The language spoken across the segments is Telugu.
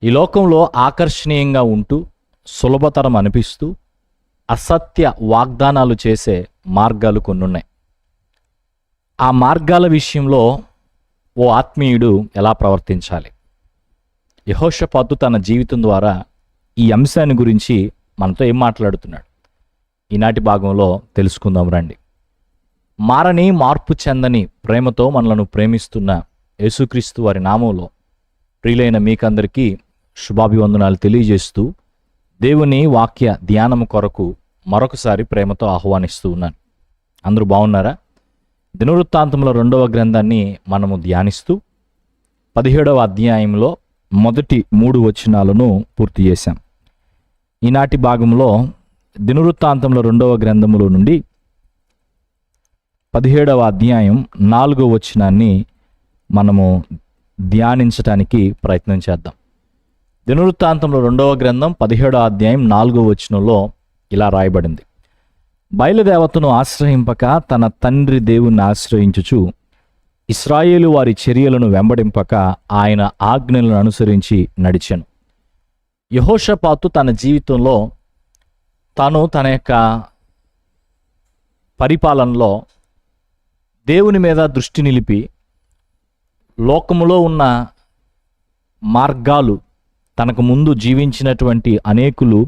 ఈ లోకంలో ఆకర్షణీయంగా ఉంటూ సులభతరం అనిపిస్తూ అసత్య వాగ్దానాలు చేసే మార్గాలు కొన్ని ఉన్నాయి. ఆ మార్గాల విషయంలో ఓ ఆత్మీయుడు ఎలా ప్రవర్తించాలి? యెహోషాపాతు తన జీవితం ద్వారా ఈ అంశాన్ని గురించి మనతో ఏం మాట్లాడుతున్నాడు ఈనాటి భాగంలో తెలుసుకుందాం రండి. మారని మార్పు చెందని ప్రేమతో మనలను ప్రేమిస్తున్న యేసుక్రీస్తు వారి నామంలో ప్రియులైన మీకందరికీ శుభాభివందనాలు తెలియజేస్తూ దేవుని వాక్య ధ్యానము కొరకు మరొకసారి ప్రేమతో ఆహ్వానిస్తూ ఉన్నాను. అందరూ బాగున్నారా? దినవృత్తాంతముల 2వ గ్రంథాన్ని మనము ధ్యానిస్తూ 17వ అధ్యాయంలో మొదటి 3 వచనాలను పూర్తి చేశాం. ఈనాటి భాగంలో దినవృత్తాంతముల 2వ గ్రంథములో నుండి 17వ అధ్యాయం 4వ వచనాన్ని మనము ధ్యానించటానికి ప్రయత్నం చేద్దాం. దినవృత్తాంతంలో 2వ గ్రంథం 17వ అధ్యాయం 4వ వచనంలో ఇలా రాయబడింది: బయలుదేవతను ఆశ్రయింపక తన తండ్రి దేవుణ్ణి ఆశ్రయించుచు ఇశ్రాయేలు వారి చర్యలను వెంబడింపక ఆయన ఆజ్ఞలను అనుసరించి నడిచెను. యెహోషాపాతు తన జీవితంలో తన యొక్క పరిపాలనలో దేవుని మీద దృష్టి నిలిపి లోకములో ఉన్న మార్గాలు, తనకు ముందు జీవించినటువంటి అనేకులు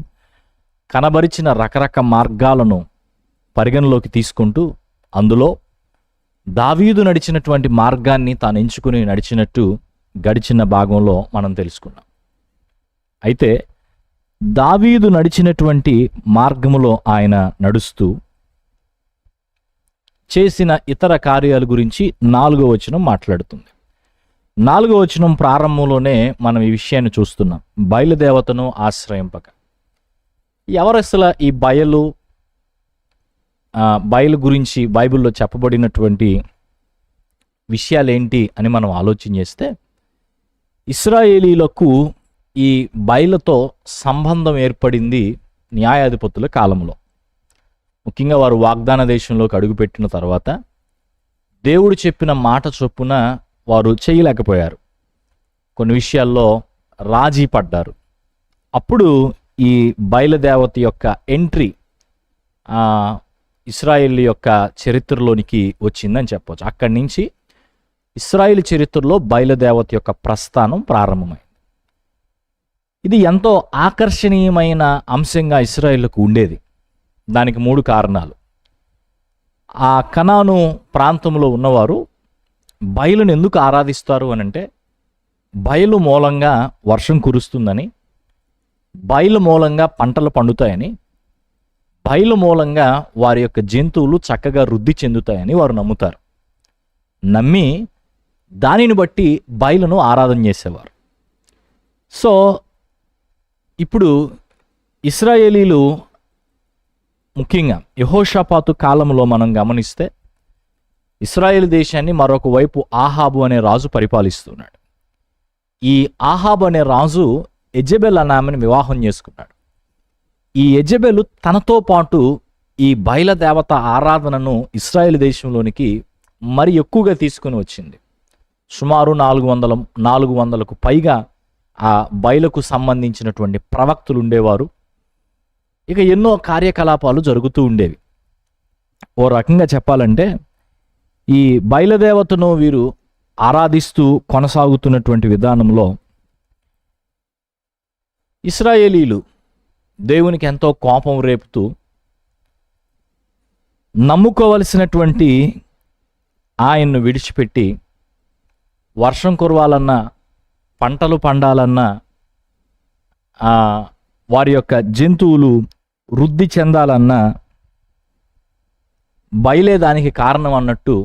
కనబరిచిన రకరకాల మార్గాలను పరిగణలోకి తీసుకుంటూ అందులో దావీదు నడిచినటువంటి మార్గాన్ని తాను ఎంచుకుని నడిచినట్టు గడిచిన భాగంలో మనం తెలుసుకున్నాం. అయితే దావీదు నడిచినటువంటి మార్గములో ఆయన నడుస్తూ చేసిన ఇతర కార్యాల గురించి 4వ వచనం మాట్లాడుతుంది. 4వ వచనం ప్రారంభంలోనే మనం ఈ విషయాన్ని చూస్తున్నాం. బయలుదేవతను ఆశ్రయింపక. ఎవరు అసలు ఈ బయలు గురించి బైబిల్లో చెప్పబడినటువంటి విషయాలేంటి అని మనం ఆలోచన చేస్తే, ఇశ్రాయేలీలకు ఈ బయలుతో సంబంధం ఏర్పడింది న్యాయాధిపతుల కాలంలో. ముఖ్యంగా వారు వాగ్దాన దేశంలోకి అడుగుపెట్టిన తర్వాత దేవుడు చెప్పిన మాట చొప్పున వారు చేయలేకపోయారు. కొన్ని విషయాల్లో రాజీ పడ్డారు. అప్పుడు ఈ బయలుదేవత యొక్క ఎంట్రీ ఇశ్రాయేల్ యొక్క చరిత్రలోనికి వచ్చిందని చెప్పవచ్చు. అక్కడి నుంచి ఇశ్రాయేల్ చరిత్రలో బయలుదేవత యొక్క ప్రస్థానం ప్రారంభమైంది. ఇది ఎంతో ఆకర్షణీయమైన అంశంగా ఇశ్రాయేలుకు ఉండేది. దానికి 3 కారణాలు. ఆ కనాను ప్రాంతంలో ఉన్నవారు బయలును ఎందుకు ఆరాధిస్తారు అనంటే, బయలు మూలంగా వర్షం కురుస్తుందని, బయలు మూలంగా పంటలు పండుతాయని, బయలు మూలంగా వారి యొక్క జంతువులు చక్కగా వృద్ధి చెందుతాయని వారు నమ్ముతారు. నమ్మి దానిని బట్టి బయలును ఆరాధన చేసేవారు. సో ఇప్పుడు ఇశ్రాయేలీలు ముఖ్యంగా యెహోషాపాతు కాలంలో మనం గమనిస్తే ఇశ్రాయేల్ దేశాన్ని మరొక వైపు ఆహాబు అనే రాజు పరిపాలిస్తున్నాడు. ఈ ఆహాబు అనే రాజు యెజెబెల్ అనే ఆమెను వివాహం చేసుకున్నాడు. ఈ యెజెబెలు తనతో పాటు ఈ బయలుదేవత ఆరాధనను ఇశ్రాయేల్ దేశంలోనికి మరి ఎక్కువగా తీసుకుని వచ్చింది. సుమారు 400కు పైగా ఆ బయలుకు సంబంధించినటువంటి ప్రవక్తలు ఉండేవారు. ఇక ఎన్నో కార్యకలాపాలు జరుగుతూ ఉండేవి. ఓ రకంగా చెప్పాలంటే ఈ బయలుదేవతను వీరు ఆరాధిస్తూ కొనసాగుతున్నటువంటి విధానంలో ఇశ్రాయేలీలు దేవునికి ఎంతో కోపం రేపుతూ నమ్ముకోవలసినటువంటి ఆయన్ను విడిచిపెట్టి వర్షం కురవాలన్నా, పంటలు పండాలన్నా, వారి యొక్క జంతువులు వృద్ధి చెందాలన్నా బయలే దానికి కారణం అన్నట్టు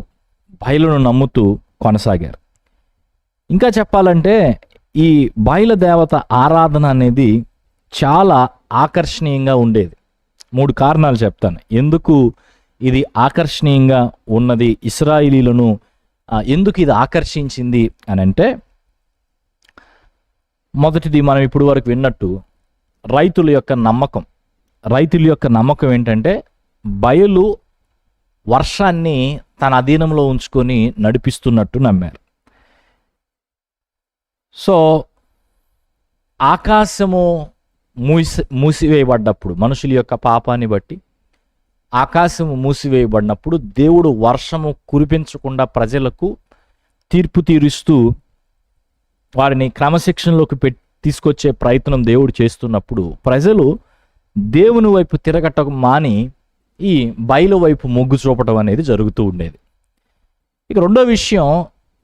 బయలును నమ్ముతూ కొనసాగారు. ఇంకా చెప్పాలంటే ఈ బయలుదేవత ఆరాధన అనేది చాలా ఆకర్షణీయంగా ఉండేది. 3 కారణాలు చెప్తాను ఎందుకు ఇది ఆకర్షణీయంగా ఉన్నది, ఇశ్రాయేలీలను ఎందుకు ఇది ఆకర్షించింది అని అంటే, మొదటిది మనం ఇప్పుడు వరకు విన్నట్టు రైతుల యొక్క నమ్మకం ఏంటంటే, బయలు వర్షాన్ని తన అధీనంలో ఉంచుకొని నడిపిస్తున్నట్టు నమ్మారు. సో ఆకాశము మూసివేయబడ్డప్పుడు, మనుషుల యొక్క పాపాన్ని బట్టి ఆకాశము మూసివేయబడినప్పుడు దేవుడు వర్షము కురిపించకుండా ప్రజలకు తీర్పు తీరుస్తూ వారిని క్రమశిక్షణలోకి తీసుకొచ్చే ప్రయత్నం దేవుడు చేస్తున్నప్పుడు ప్రజలు దేవుని వైపు తిరగటం మాని ఈ బయలు వైపు మొగ్గు చూపటం అనేది జరుగుతూ ఉండేది. ఇక రెండో విషయం,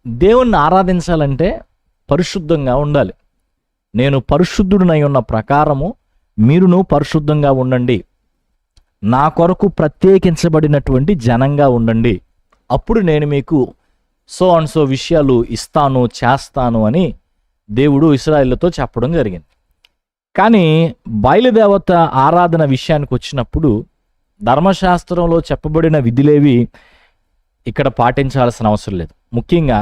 దేవుణ్ణి ఆరాధించాలంటే పరిశుద్ధంగా ఉండాలి. నేను పరిశుద్ధుడినై ఉన్న ప్రకారము మీరును పరిశుద్ధంగా ఉండండి, నా కొరకు ప్రత్యేకించబడినటువంటి జనంగా ఉండండి, అప్పుడు నేను మీకు సో అండ్ సో విషయాలు ఇస్తాను, చేస్తాను అని దేవుడు ఇశ్రాయేలుతో చెప్పడం జరిగింది. కానీ బయలుదేవత ఆరాధన విషయానికి వచ్చినప్పుడు ధర్మశాస్త్రంలో చెప్పబడిన విధులేవి ఇక్కడ పాటించాల్సిన అవసరం లేదు. ముఖ్యంగా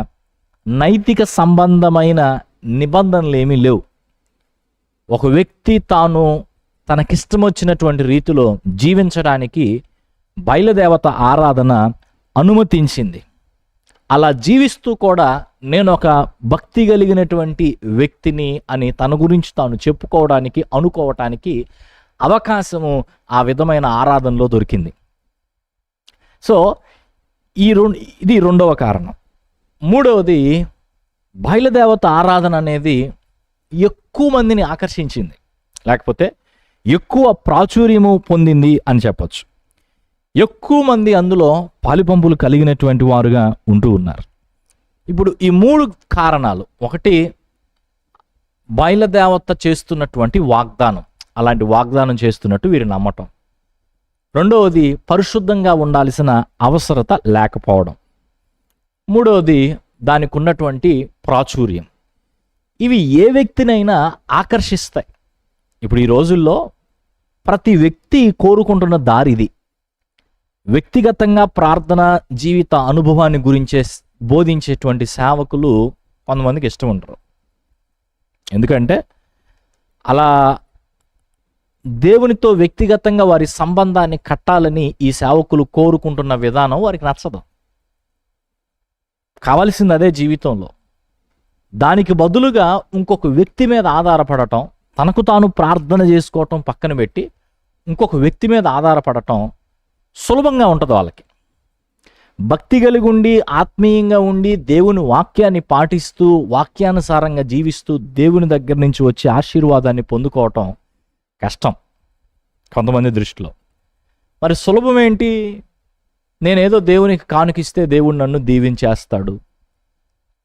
నైతిక సంబంధమైన నిబంధనలు ఏమీ లేవు. ఒక వ్యక్తి తాను తనకిష్టం వచ్చినటువంటి రీతిలో జీవించడానికి బయలుదేవత ఆరాధన అనుమతించింది. అలా జీవిస్తూ కూడా నేను ఒక భక్తి కలిగినటువంటి వ్యక్తిని అని తన గురించి తాను చెప్పుకోవడానికి, అనుకోవటానికి అవకాశము ఆ విధమైన ఆరాధనలో దొరికింది. సో ఇది రెండవ కారణం. మూడవది, బయలుదేవత ఆరాధన అనేది ఎక్కువ మందిని ఆకర్షించింది, లేకపోతే ఎక్కువ ప్రాచుర్యము పొందింది అని చెప్పచ్చు. ఎక్కువ మంది అందులో పాలిపంపులు కలిగినటువంటి వారుగా ఉంటూ ఉన్నారు. ఇప్పుడు ఈ మూడు కారణాలు, ఒకటి బయలుదేవత చేస్తున్నటువంటి వాగ్దానం, అలాంటి వాగ్దానం చేస్తున్నట్టు వీరు నమ్మటం. రెండవది పరిశుద్ధంగా ఉండాల్సిన అవసరత లేకపోవడం. మూడవది దానికి ఉన్నటువంటి ప్రాచుర్యం. ఇవి ఏ వ్యక్తినైనా ఆకర్షిస్తాయి. ఇప్పుడు ఈ రోజుల్లో ప్రతి వ్యక్తి కోరుకుంటున్న దారిది. వ్యక్తిగతంగా ప్రార్థన జీవిత అనుభవాన్ని గురించే బోధించేటువంటి సేవకులు కొంతమందికి ఇష్టం ఉంటారు. ఎందుకంటే అలా దేవునితో వ్యక్తిగతంగా వారి సంబంధాన్ని కట్టాలని ఈ సేవకులు కోరుకుంటున్న విధానం వారికి నచ్చదు. కావాల్సింది అదే జీవితంలో. దానికి బదులుగా ఇంకొక వ్యక్తి మీద ఆధారపడటం, తనకు తాను ప్రార్థన చేసుకోవటం పక్కన పెట్టి ఇంకొక వ్యక్తి మీద ఆధారపడటం సులభంగా ఉంటుంది వాళ్ళకి. భక్తి కలిగి ఉండి, ఆత్మీయంగా ఉండి, దేవుని వాక్యాన్ని పాటిస్తూ, వాక్యానుసారంగా జీవిస్తూ దేవుని దగ్గర నుంచి వచ్చే ఆశీర్వాదాన్ని పొందుకోవటం కష్టం కొంతమంది దృష్టిలో. మరి సులభం ఏంటి? నేనేదో దేవునికి కానుకిస్తే దేవుడు నన్ను దీవించేస్తాడు,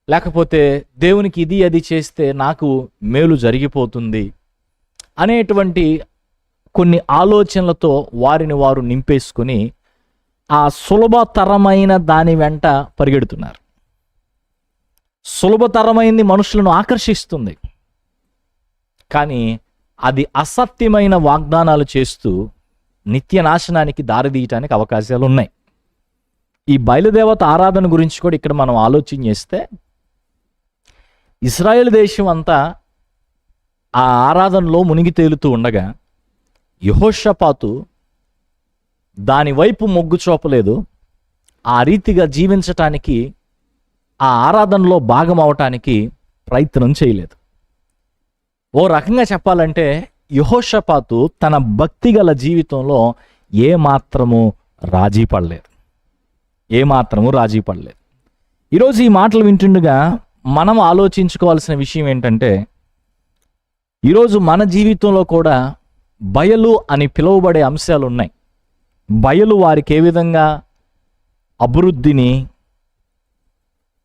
లేకపోతే దేవునికి ఇది అది చేస్తే నాకు మేలు జరిగిపోతుంది అనేటువంటి కొన్ని ఆలోచనలతో వారిని వారు నింపేసుకుని ఆ సులభతరమైన దాని వెంట పరిగెడుతున్నారు. సులభతరమైనది మనుషులను ఆకర్షిస్తుంది, కానీ అది అసత్యమైన వాగ్దానాలు చేస్తూ నిత్య నాశనానికి దారితీయటానికి అవకాశాలు ఉన్నాయి. ఈ బయలుదేవత ఆరాధన గురించి కూడా ఇక్కడ మనం ఆలోచన చేస్తే, ఇశ్రాయేలు దేశం అంతా ఆ ఆరాధనలో మునిగి తేలుతూ ఉండగా యెహోషాపాతు దాని వైపు మొగ్గు చూపలేదు. ఆ రీతిగా జీవించటానికి, ఆ ఆరాధనలో భాగం అవటానికి ప్రయత్నం చేయలేదు. ఓ రకంగా చెప్పాలంటే యెహోషాపాతు తన భక్తి గల జీవితంలో ఏమాత్రము రాజీ పడలేదు. ఈరోజు ఈ మాటలు వింటుండగా మనం ఆలోచించుకోవాల్సిన విషయం ఏంటంటే, ఈరోజు మన జీవితంలో కూడా బయలు అని పిలువబడే అంశాలు ఉన్నాయి. బయలు వారికి ఏ విధంగా అభివృద్ధిని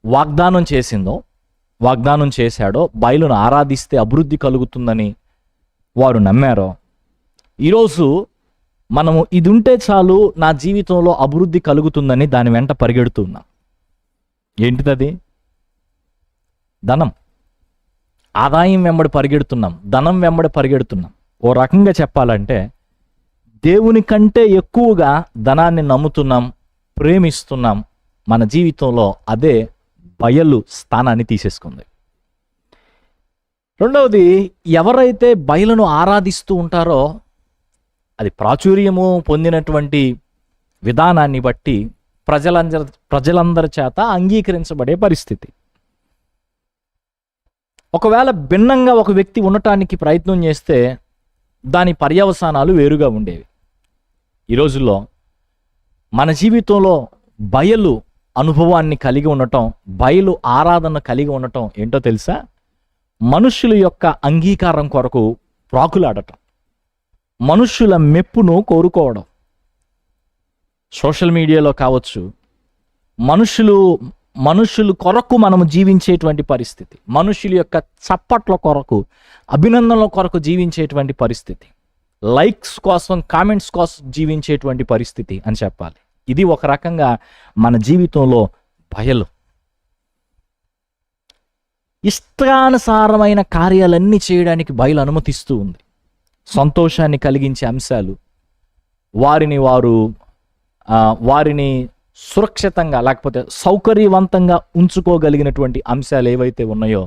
వాగ్దానం చేశాడో, బయలును ఆరాధిస్తే అభివృద్ధి కలుగుతుందని వారు నమ్మారో, ఈరోజు మనము ఇది ఉంటే చాలు నా జీవితంలో అభివృద్ధి కలుగుతుందని దాని వెంట పరిగెడుతున్నాం. ఏంటిదది? ధనం. ఆదాయం వెంబడి పరిగెడుతున్నాం, ధనం వెంబడి పరిగెడుతున్నాం. ఓ రకంగా చెప్పాలంటే దేవుని కంటే ఎక్కువగా ధనాన్ని నమ్ముతున్నాం, ప్రేమిస్తున్నాం. మన జీవితంలో అదే బయలు స్థానాన్ని తీసేసుకుంది. రెండవది, ఎవరైతే బయలును ఆరాధిస్తూ ఉంటారో అది ప్రాచుర్యము పొందినటువంటి విధానాన్ని బట్టి ప్రజలందరి చేత అంగీకరించబడే పరిస్థితి. ఒకవేళ భిన్నంగా ఒక వ్యక్తి ఉండటానికి ప్రయత్నం చేస్తే దాని పర్యవసానాలు వేరుగా ఉండేవి. ఈ రోజుల్లో మన జీవితంలో బయలు అనుభవాన్ని కలిగి ఉండటం, బయలు ఆరాధన కలిగి ఉండటం ఏంటో తెలుసా? మనుష్యుల యొక్క అంగీకారం కొరకు ప్రాకులాడటం, మనుష్యుల మెప్పును కోరుకోవడం. సోషల్ మీడియాలో కావచ్చు, మనుషులు కొరకు మనము జీవించేటువంటి పరిస్థితి, మనుషుల యొక్క చప్పట్ల కొరకు, అభినందనల కొరకు జీవించేటువంటి పరిస్థితి, లైక్స్ కోసం, కామెంట్స్ కోసం జీవించేటువంటి పరిస్థితి అని చెప్పాలి. ఇది ఒక రకంగా మన జీవితంలో బయలు. ఇష్టానుసారమైన కార్యాలన్నీ చేయడానికి బయలు అనుమతిస్తూ ఉంది. సంతోషాన్ని కలిగించే అంశాలు, వారిని సురక్షితంగా లేకపోతే సౌకర్యవంతంగా ఉంచుకోగలిగినటువంటి అంశాలు ఏవైతే ఉన్నాయో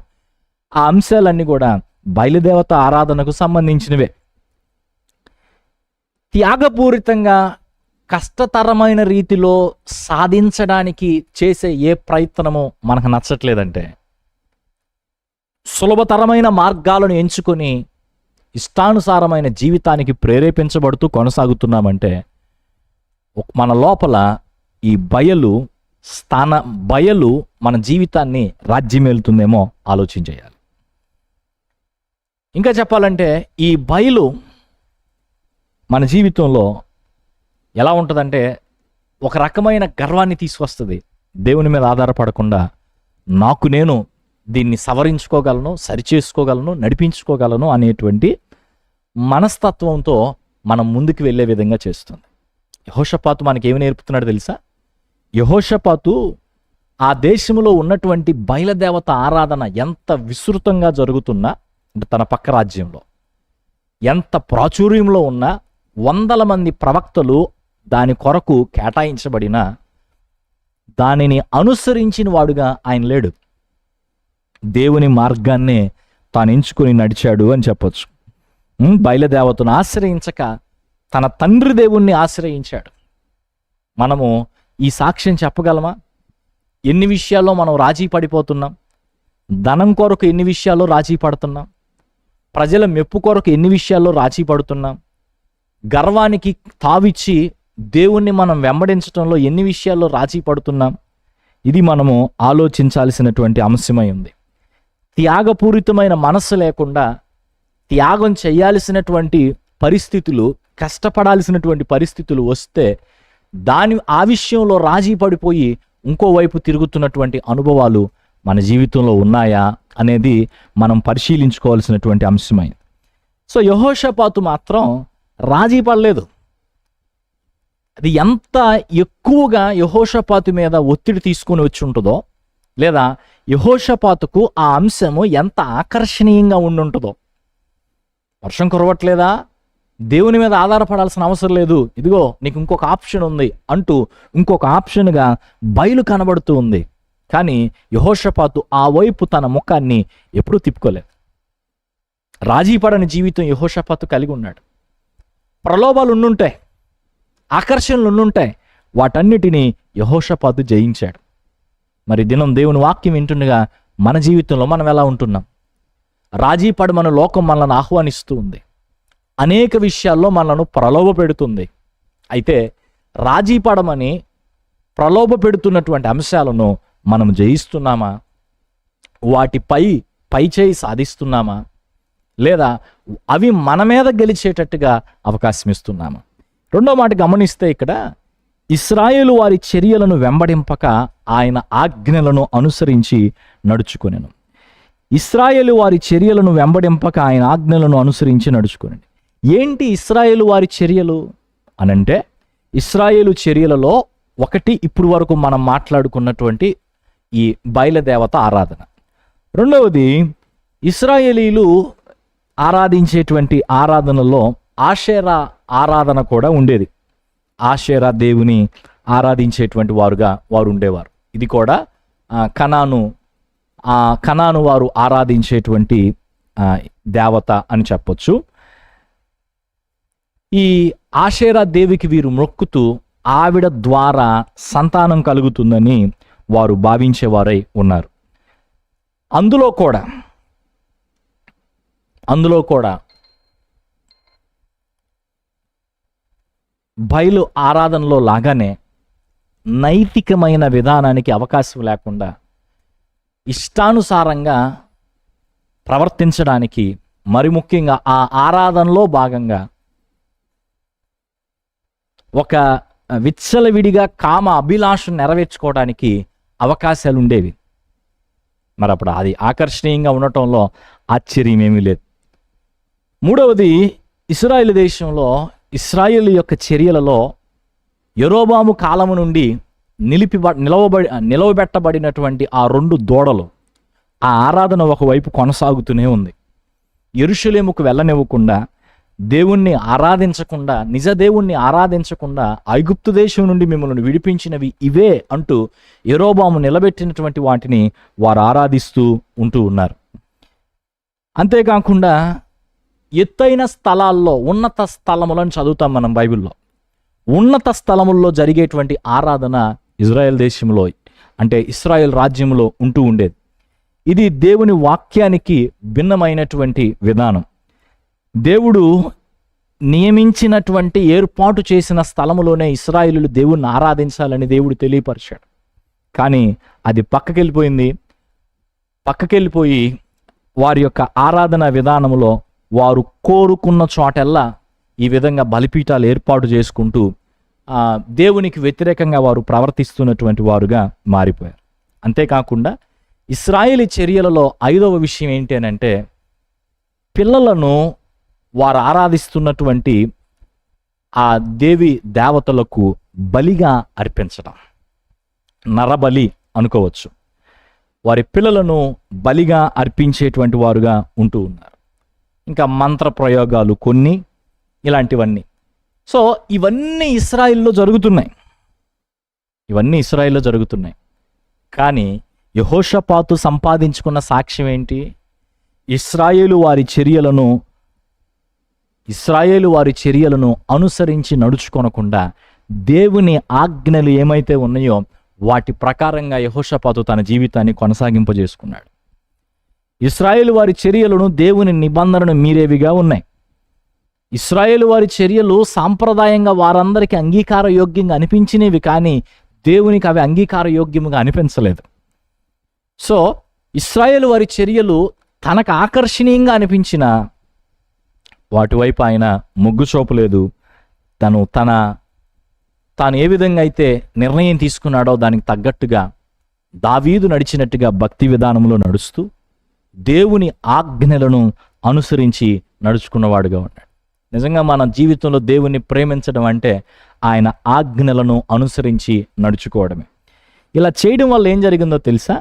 ఆ అంశాలన్నీ కూడా బయలుదేవత ఆరాధనకు సంబంధించినవే. త్యాగపూరితంగా కష్టతరమైన రీతిలో సాధించడానికి చేసే ఏ ప్రయత్నము మనకు నచ్చట్లేదంటే, సులభతరమైన మార్గాలను ఎంచుకొని ఇష్టానుసారమైన జీవితానికి ప్రేరేపించబడుతూ కొనసాగుతున్నామంటే మన లోపల ఈ బయలు మన జీవితాన్ని రాజ్యమేలుతుందేమో ఆలోచించేయాలి. ఇంకా చెప్పాలంటే ఈ బయలు మన జీవితంలో ఎలా ఉంటుందంటే ఒక రకమైన గర్వాన్ని తీసుకొస్తుంది. దేవుని మీద ఆధారపడకుండా నాకు నేను దీన్ని సవరించుకోగలను, సరిచేసుకోగలను, నడిపించుకోగలను అనేటువంటి మనస్తత్వంతో మనం ముందుకు వెళ్ళే విధంగా చేస్తుంది. యెహోషాపాతు మనకేమి నేర్పుతున్నాడు తెలుసా? యెహోషాపాతు ఆ దేశంలో ఉన్నటువంటి బయలుదేవత ఆరాధన ఎంత విస్తృతంగా జరుగుతున్నా, అంటే తన పక్క రాజ్యంలో ఎంత ప్రాచుర్యంలో ఉన్నా, 100 మంది ప్రవక్తలు దాని కొరకు కేటాయించబడిన దానిని అనుసరించిన వాడుగా ఆయన లేడు. దేవుని మార్గాన్నే తాను ఎంచుకొని నడిచాడు అని చెప్పొచ్చు. బయలుదేవతను ఆశ్రయించక తన తండ్రి దేవుణ్ణి ఆశ్రయించాడు. మనము ఈ సాక్ష్యం చెప్పగలమా? ఎన్ని విషయాల్లో మనం రాజీ పడిపోతున్నాం? ధనం కొరకు ఎన్ని విషయాల్లో రాజీ పడుతున్నాం? ప్రజల మెప్పు కొరకు ఎన్ని విషయాల్లో రాజీ పడుతున్నాం? గర్వానికి తావిచ్చి దేవుణ్ణి మనం వెంబడించడంలో ఎన్ని విషయాల్లో రాజీ పడుతున్నాం? ఇది మనము ఆలోచించాల్సినటువంటి అంశమై ఉంది. త్యాగపూరితమైన మనస్సు లేకుండా త్యాగం చేయాల్సినటువంటి పరిస్థితులు, కష్టపడాల్సినటువంటి పరిస్థితులు వస్తే ఆ విషయంలో రాజీ పడిపోయి ఇంకోవైపు తిరుగుతున్నటువంటి అనుభవాలు మన జీవితంలో ఉన్నాయా అనేది మనం పరిశీలించుకోవాల్సినటువంటి అంశమైంది. సో యెహోషాపాతు మాత్రం రాజీ పడలేదు. అది ఎంత ఎక్కువగా యెహోషాపాతు మీద ఒత్తిడి తీసుకుని వచ్చి ఉంటుందో, లేదా యెహోషాపాతుకు ఆ అంశము ఎంత ఆకర్షణీయంగా ఉండుంటుందో. వర్షం కురవట్లేదా? దేవుని మీద ఆధారపడాల్సిన అవసరం లేదు, ఇదిగో నీకు ఇంకొక ఆప్షన్ ఉంది అంటూ ఇంకొక ఆప్షన్గా బయలు కనబడుతూ ఉంది. కానీ యెహోషాపాతు ఆ వైపు తన ముఖాన్ని ఎప్పుడూ తిప్పుకోలేదు. రాజీ పడని జీవితం యెహోషాపాతు కలిగి ఉన్నాడు. ప్రలోభాలు ఉండుంటాయి, ఆకర్షణలు ఉండుంటాయి, వాటన్నిటినీ యెహోషాపాతు జయించాడు. మరి దినం దేవుని వాక్యం వింటుండగా మన జీవితంలో మనం ఎలా ఉంటున్నాం? రాజీ పడమని లోకం మనల్ని ఆహ్వానిస్తూ ఉంది, అనేక విషయాల్లో మనల్ని ప్రలోభ పెడుతుంది. అయితే రాజీ పడమని ప్రలోభ పెడుతున్నటువంటి అంశాలను మనం జయిస్తున్నామా? పై చేయి సాధిస్తున్నామా? లేదా అవి మన మీద గెలిచేటట్టుగా అవకాశం ఇస్తున్నామా? రెండో మాట గమనిస్తే ఇక్కడ ఇశ్రాయేలు వారి చర్యలను వెంబడింపక ఆయన ఆజ్ఞలను అనుసరించి నడుచుకొనెను. ఇశ్రాయేలు వారి చర్యలను వెంబడింపక ఆయన ఆజ్ఞలను అనుసరించి నడుచుకొనెను. ఏంటి ఇశ్రాయేలు వారి చర్యలు అనంటే, ఇశ్రాయేలు చర్యలలో ఒకటి ఇప్పుడు వరకు మనం మాట్లాడుకున్నటువంటి ఈ బయలుదేవత ఆరాధన. రెండవది, ఇశ్రాయేలీలు ఆరాధించేటువంటి ఆరాధనలో ఆషేరా ఆరాధన కూడా ఉండేది. ఆషేరా దేవుని ఆరాధించేటువంటి వారు ఉండేవారు. ఇది కూడా కనాను వారు ఆరాధించేటువంటి దేవత అని చెప్పొచ్చు. ఈ ఆషేరా దేవికి వీరు మొక్కుతూ ఆవిడ ద్వారా సంతానం కలుగుతుందని వారు భావించేవారై ఉన్నారు. అందులో కూడా అందులో కూడా బయలు ఆరాధనలో లాగానే నైతికమైన విధానానికి అవకాశం లేకుండా ఇష్టానుసారంగా ప్రవర్తించడానికి, మరి ముఖ్యంగా ఆ ఆరాధనలో భాగంగా ఒక విచ్చలవిడిగా కామ అభిలాషను నెరవేర్చుకోవడానికి అవకాశాలు ఉండేవి. మరి అప్పుడు అది ఆకర్షణీయంగా ఉండటంలో ఆశ్చర్యం ఏమీ లేదు. మూడవది, ఇశ్రాయేలు దేశంలో ఇశ్రాయేలు యొక్క చర్యలలో యెరోబాము కాలము నుండి నిలవబెట్టబడినటువంటి ఆ 2 దూడలు, ఆ ఆరాధన ఒకవైపు కొనసాగుతూనే ఉంది. యెరూషలేముకు వెళ్ళనివ్వకుండా, దేవుణ్ణి ఆరాధించకుండా, నిజ దేవుణ్ణి ఆరాధించకుండా, ఐగుప్తు దేశం నుండి మిమ్మల్ని విడిపించినవి ఇవే అంటూ యెరోబాము నిలబెట్టినటువంటి వాటిని వారు ఆరాధిస్తూ ఉంటూ ఉన్నారు. అంతేకాకుండా ఎత్తైన స్థలాల్లో, ఉన్నత స్థలములను చదువుతాం మనం బైబిల్లో. ఉన్నత స్థలముల్లో జరిగేటువంటి ఆరాధన ఇజ్రాయెల్ దేశంలో, అంటే ఇశ్రాయేల్ రాజ్యంలో ఉంటూ ఉండేది. ఇది దేవుని వాక్యానికి భిన్నమైనటువంటి విధానం. దేవుడు నియమించినటువంటి, ఏర్పాటు చేసిన స్థలములోనే ఇశ్రాయేలులు దేవుణ్ణి ఆరాధించాలని దేవుడు తెలియపరిచాడు. కానీ అది పక్కకెళ్ళిపోయి వారి యొక్క ఆరాధన విధానములో వారు కోరుకున్న చోటెల్లా ఈ విధంగా బలిపీఠాలు ఏర్పాటు చేసుకుంటూ దేవునికి వ్యతిరేకంగా వారు ప్రవర్తిస్తున్నటువంటి వారుగా మారిపోయారు. అంతేకాకుండా ఇశ్రాయేలీ చర్యలలో 5వ విషయం ఏంటి అని అంటే, పిల్లలను వారు ఆరాధిస్తున్నటువంటి ఆ దేవి దేవతలకు బలిగా అర్పించడం, నరబలి అనుకోవచ్చు. వారి పిల్లలను బలిగా అర్పించేటువంటి వారుగా ఉంటూ ఉన్నారు. ఇంకా మంత్ర ప్రయోగాలు కొన్ని, ఇలాంటివన్నీ. సో ఇవన్నీ ఇశ్రాయేల్లో జరుగుతున్నాయి. కానీ యెహోషాపాతు సంపాదించుకున్న సాక్ష్యం ఏంటి? ఇశ్రాయేలు వారి చర్యలను అనుసరించి నడుచుకొనకుండా దేవుని ఆజ్ఞలు ఏమైతే ఉన్నాయో వాటి ప్రకారంగా యెహోషాపాతు తన జీవితాన్ని కొనసాగింపజేసుకున్నాడు. ఇశ్రాయేలు వారి చర్యలను దేవుని నిబంధనను మీరేవిగా ఉన్నాయి. ఇశ్రాయేలు వారి చర్యలు సాంప్రదాయంగా వారందరికీ అంగీకార యోగ్యంగా అనిపించినవి, కానీ దేవునికి అవి అంగీకార యోగ్యముగా అనిపించలేదు. సో ఇశ్రాయేలు వారి చర్యలు తనకు ఆకర్షణీయంగా అనిపించిన వాటి వైపు ఆయన మొగ్గు చూపలేదు. తాను ఏ విధంగా అయితే నిర్ణయం తీసుకున్నాడో దానికి తగ్గట్టుగా దావీదు నడిచినట్టుగా భక్తి విధానంలో నడుస్తూ దేవుని ఆజ్ఞలను అనుసరించి నడుచుకున్నవాడుగా ఉన్నాడు. నిజంగా మన జీవితంలో దేవుణ్ణి ప్రేమించడం అంటే ఆయన ఆజ్ఞలను అనుసరించి నడుచుకోవడమే. ఇలా చేయడం వల్ల ఏం జరిగిందో తెలుసా?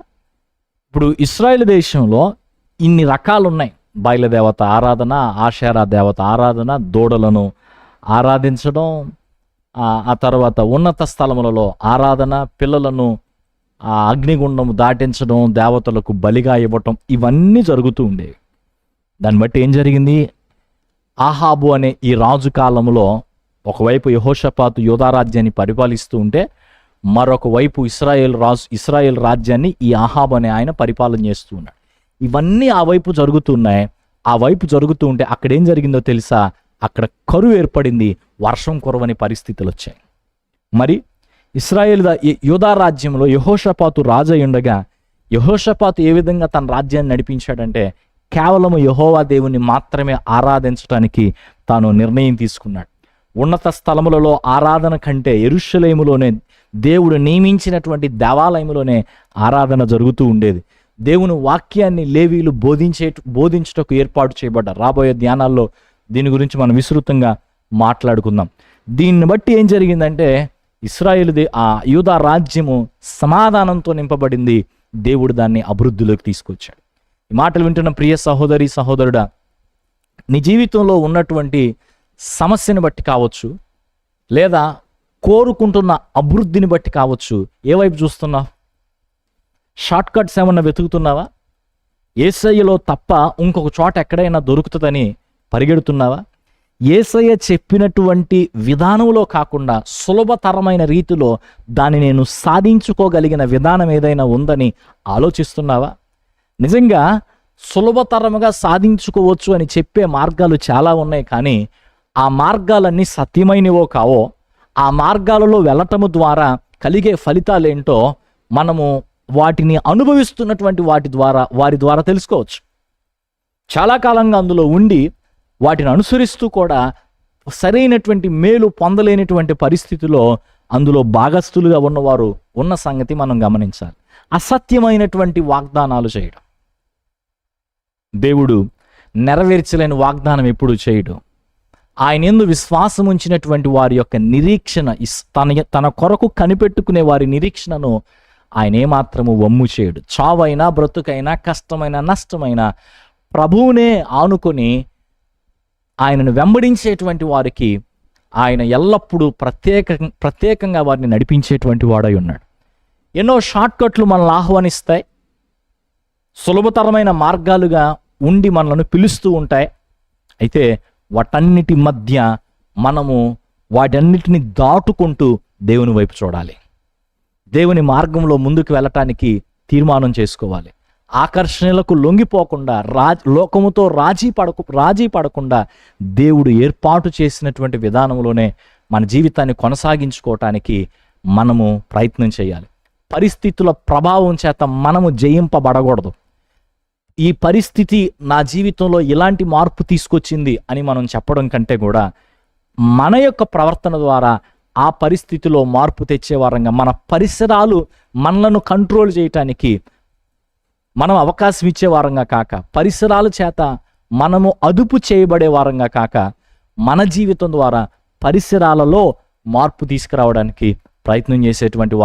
ఇప్పుడు ఇశ్రాయేలు దేశంలో ఇన్ని రకాలు ఉన్నాయి. బయలుదేవత ఆరాధన, ఆషేరా దేవత ఆరాధన, దూడలను ఆరాధించడం, ఆ తర్వాత ఉన్నత స్థలములలో ఆరాధన, పిల్లలను ఆ అగ్నిగుండం దాటించడం, దేవతలకు బలిగా ఇవ్వటం, ఇవన్నీ జరుగుతూ ఉండేవి. దాన్ని బట్టి ఏం జరిగింది? ఆహాబు అనే ఈ రాజు కాలంలో ఒకవైపు యెహోషాపాతు యూదా రాజ్యాన్ని పరిపాలిస్తూ ఉంటే, మరొక వైపు ఇశ్రాయేల్ రాజ్యాన్ని ఈ ఆహాబు అనే ఆయన పరిపాలన చేస్తూ ఉన్నాడు. ఇవన్నీ ఆ వైపు జరుగుతున్నాయి. ఆ వైపు జరుగుతూ ఉంటే అక్కడ ఏం జరిగిందో తెలుసా? అక్కడ కరువు ఏర్పడింది, వర్షం కురవని పరిస్థితులు వచ్చాయి. మరి యూదా రాజ్యంలో యెహోషాపాతు రాజు అయి ఉండగా యెహోషాపాతు ఏ విధంగా తన రాజ్యాన్ని నడిపించాడంటే, కేవలము యెహోవా దేవుని మాత్రమే ఆరాధించడానికి తాను నిర్ణయం తీసుకున్నాడు. ఉన్నత స్థలములలో ఆరాధన కంటే యెరూషలేములోనే దేవుడు నియమించినటువంటి దేవాలయములోనే ఆరాధన జరుగుతూ ఉండేది. దేవుని వాక్యాన్ని లేవీలు బోధించుటకు ఏర్పాటు చేయబడ్డారు. రాబోయే ధ్యానాల్లో దీని గురించి మనం విస్తృతంగా మాట్లాడుకుందాం. దీన్ని బట్టి ఏం జరిగిందంటే, ఆ యూదా రాజ్యము సమాధానంతో నింపబడింది. దేవుడు దాన్ని అభివృద్ధిలోకి తీసుకొచ్చాడు. ఈ మాటలు వింటున్న ప్రియ సహోదరి సహోదరుడా, నీ జీవితంలో ఉన్నటువంటి సమస్యను బట్టి కావచ్చు, లేదా కోరుకుంటున్న అభివృద్ధిని బట్టి కావచ్చు, ఏ వైపు చూస్తున్నావు? షార్ట్ కట్స్ ఏమన్నా వెతుకుతున్నావా? యేసయ్యలో తప్ప ఇంకొక చోట ఎక్కడైనా దొరుకుతుందని పరిగెడుతున్నావా? యేసయ్య చెప్పినటువంటి విధానంలో కాకుండా సులభతరమైన రీతిలో దాన్ని నేను సాధించుకోగలిగిన విధానం ఏదైనా ఉందని ఆలోచిస్తున్నావా? నిజంగా సులభతరముగా సాధించుకోవచ్చు అని చెప్పే మార్గాలు చాలా ఉన్నాయి, కానీ ఆ మార్గాలన్నీ సత్యమైనవో కావో, ఆ మార్గాలలో వెళ్ళటము ద్వారా కలిగే ఫలితాలేంటో మనము వాటిని అనుభవిస్తున్నటువంటి వారి ద్వారా తెలుసుకోవచ్చు. చాలా కాలంగా అందులో ఉండి వాటిని అనుసరిస్తూ కూడా సరైనటువంటి మేలు పొందలేనటువంటి పరిస్థితిలో అందులో భాగస్థులుగా ఉన్నవారు ఉన్న సంగతి మనం గమనించాలి. అసత్యమైనటువంటి వాగ్దానాలు చేయడం, దేవుడు నెరవేర్చలేని వాగ్దానం ఎప్పుడు చేయడు. ఆయన యందు విశ్వాసం ఉంచినటువంటి వారి యొక్క నిరీక్షణ, తన కొరకు కనిపెట్టుకునే వారి నిరీక్షణను ఆయన ఏమాత్రము వమ్ము చేయడు. చావైనా బ్రతుకైనా కష్టమైన నష్టమైన ప్రభువునే ఆనుకొని ఆయనను వెంబడించేటువంటి వారికి ఆయన ఎల్లప్పుడూ ప్రత్యేకంగా వారిని నడిపించేటువంటి వాడై ఉన్నాడు. ఎన్నో షార్ట్కట్లు మనల్ని ఆహ్వానిస్తాయి, సులభతరమైన మార్గాలుగా ఉండి మనల్ని పిలుస్తూ ఉంటాయి. అయితే వాటన్నిటి మధ్య మనము వాటన్నిటిని దాటుకుంటూ దేవుని వైపు చూడాలి. దేవుని మార్గంలో ముందుకు వెళ్ళటానికి తీర్మానం చేసుకోవాలి. ఆకర్షణలకు లొంగిపోకుండా, లోకముతో రాజీ పడకుండా దేవుడు ఏర్పాటు చేసినటువంటి విధానంలోనే మన జీవితాన్ని కొనసాగించుకోవటానికి మనము ప్రయత్నం చేయాలి. పరిస్థితుల ప్రభావం చేత మనము జయింపబడకూడదు. ఈ పరిస్థితి నా జీవితంలో ఇలాంటి మార్పు తీసుకొచ్చింది అని మనం చెప్పడం కంటే కూడా మన యొక్క ప్రవర్తన ద్వారా ఆ పరిస్థితిలో మార్పు తెచ్చే వారంగా, మన పరిసరాలు మనలను కంట్రోల్ చేయటానికి మనం అవకాశం ఇచ్చే వారంగా కాక, పరిసరాల చేత మనము అదుపు చేయబడే వారంగా కాక, మన జీవితం ద్వారా పరిసరాలలో మార్పు తీసుకురావడానికి ప్రయత్నం చేసేటువంటి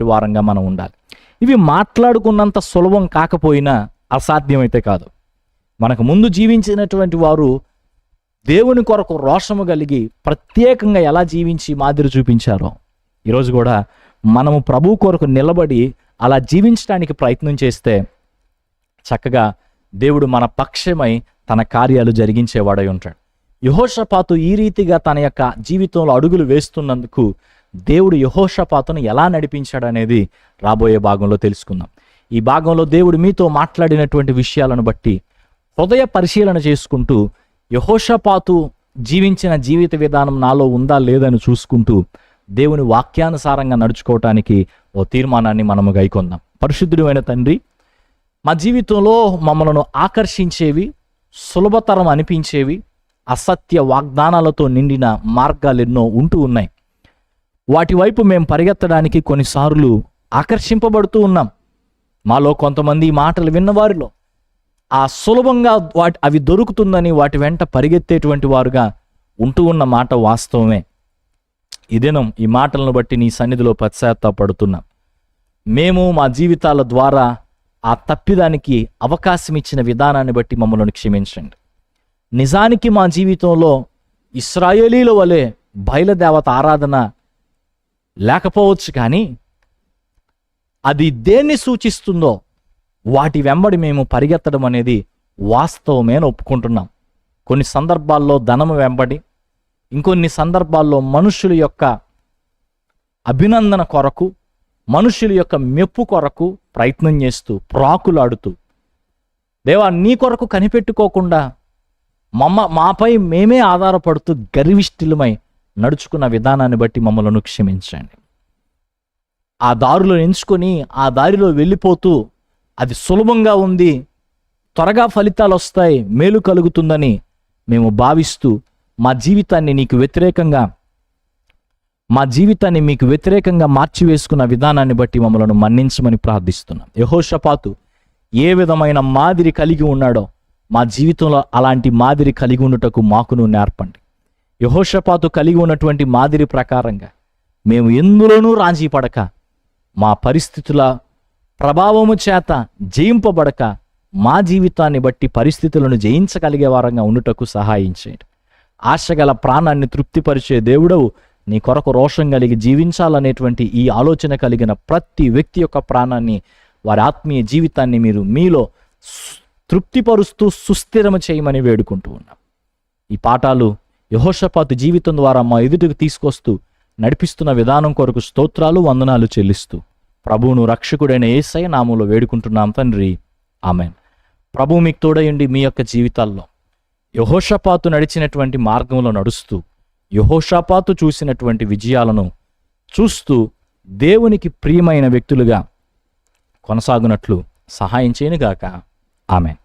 వారంగా మనం ఉండాలి. ఇవి మాట్లాడుకున్నంత సులభం కాకపోయినా అసాధ్యమైతే కాదు. మనకు ముందు జీవించినటువంటి వారు దేవుని కొరకు రోషము కలిగి ప్రత్యేకంగా ఎలా జీవించి మాదిరి చూపించారో, ఈరోజు కూడా మనము ప్రభు కొరకు నిలబడి అలా జీవించడానికి ప్రయత్నం చేస్తే చక్కగా దేవుడు మన పక్షమై తన కార్యాలు జరిగించేవాడై ఉంటాడు. యెహోషాపాతు ఈ రీతిగా తన యొక్క జీవితంలో అడుగులు వేస్తున్నందుకు దేవుడు యెహోషాపాతును ఎలా నడిపించాడనేది రాబోయే భాగంలో తెలుసుకుందాం. ఈ భాగంలో దేవుడు మీతో మాట్లాడినటువంటి విషయాలను బట్టి హృదయ పరిశీలన చేసుకుంటూ, యెహోషాపాతు జీవించిన జీవిత విధానం నాలో ఉందా లేదని చూసుకుంటూ దేవుని వాక్యానుసారంగా నడుచుకోవటానికి ఓ తీర్మానాన్ని మనము గైకొందాం. పరిశుద్ధుడు అయిన తండ్రి, మా జీవితంలో మమ్మలను ఆకర్షించేవి, సులభతరం అనిపించేవి అసత్య వాగ్దానాలతో నిండిన మార్గాలు ఎన్నో ఉంటూ ఉన్నాయి. వాటి వైపు మేము పరిగెత్తడానికి కొన్నిసార్లు ఆకర్షింపబడుతూ ఉన్నాం. మాలో కొంతమంది ఈ మాటలు విన్నవారిలో ఆ సులభంగా అవి దొరుకుతుందని వాటి వెంట పరిగెత్తేటువంటి వారుగా ఉంటూ ఉన్న మాట వాస్తవమే. ఈ దినం ఈ మాటలను బట్టి నీ సన్నిధిలో పశ్చాత్తాపడుతున్నాం. మేము మా జీవితాల ద్వారా ఆ తప్పిదానికి అవకాశం ఇచ్చిన విధానాన్ని బట్టి మమ్మల్ని క్షమించండి. నిజానికి మా జీవితంలో ఇశ్రాయేలీల వలె బయలుదేవత ఆరాధన లేకపోవచ్చు, కానీ అది దేన్ని సూచిస్తుందో వాటి వెంబడి మేము పరిగెత్తడం అనేది వాస్తవమే అని ఒప్పుకుంటున్నాం. కొన్ని సందర్భాల్లో ధనము వెంబడి, ఇంకొన్ని సందర్భాల్లో మనుషుల యొక్క అభినందన కొరకు, మనుషుల యొక్క మెప్పు కొరకు ప్రయత్నం చేస్తూ ప్రాకులాడుతూ, దేవా నీ కొరకు కనిపెట్టుకోకుండా మాపై మేమే ఆధారపడుతూ గర్విష్ఠులమై నడుచుకున్న విధానాన్ని బట్టి మమ్మల్ని క్షమించండి. ఆ దారిలో ఎంచుకొని ఆ దారిలో వెళ్ళిపోతూ అది సులభంగా ఉంది, త్వరగా ఫలితాలు వస్తాయి, మేలు కలుగుతుందని మేము భావిస్తూ మా జీవితాన్ని మీకు వ్యతిరేకంగా మార్చివేసుకున్న విధానాన్ని బట్టి మమ్మల్ని మన్నించమని ప్రార్థిస్తున్నాం. యెహోషాపాతు ఏ విధమైన మాదిరి కలిగి ఉన్నాడో మా జీవితంలో అలాంటి మాదిరి కలిగి ఉండుటకు మాకును నేర్పండి. యెహోషాపాతు కలిగి ఉన్నటువంటి మాదిరి ప్రకారంగా మేము ఎందులోనూ రాజీ పడక, మా పరిస్థితుల ప్రభావము చేత జయింపబడక, మా జీవితాన్ని బట్టి పరిస్థితులను జయించగలిగే వారంగా ఉండుటకు సహాయం చేయండి. ఆశగల ప్రాణాన్ని తృప్తిపరిచే దేవుడవు, నీ కొరకు రోషం కలిగి జీవించాలనేటువంటి ఈ ఆలోచన కలిగిన ప్రతి వ్యక్తి యొక్క ప్రాణాన్ని, వారి ఆత్మీయ జీవితాన్ని మీరు మీలో తృప్తిపరుస్తూ సుస్థిరము చేయమని వేడుకుంటూ ఉన్నాం. ఈ పాఠాలు యెహోషాపాతు జీవితం ద్వారా మా ఎదుటికి తీసుకొస్తూ నడిపిస్తున్న విధానం కొరకు స్తోత్రాలు, వందనాలు చెల్లిస్తూ ప్రభువును రక్షకుడైన యేసయ్య నామములో వేడుకుంటున్నాం తండ్రి, ఆమెన్. ప్రభు మీకు తోడయండి మీ యొక్క జీవితాల్లో. యెహోషాపాతు నడిచినటువంటి మార్గంలో నడుస్తూ, యెహోషాపాతు చూసినటువంటి విజయాలను చూస్తూ దేవునికి ప్రియమైన వ్యక్తులుగా కొనసాగునట్లు సహాయం చేయనుగాక. ఆమెన్.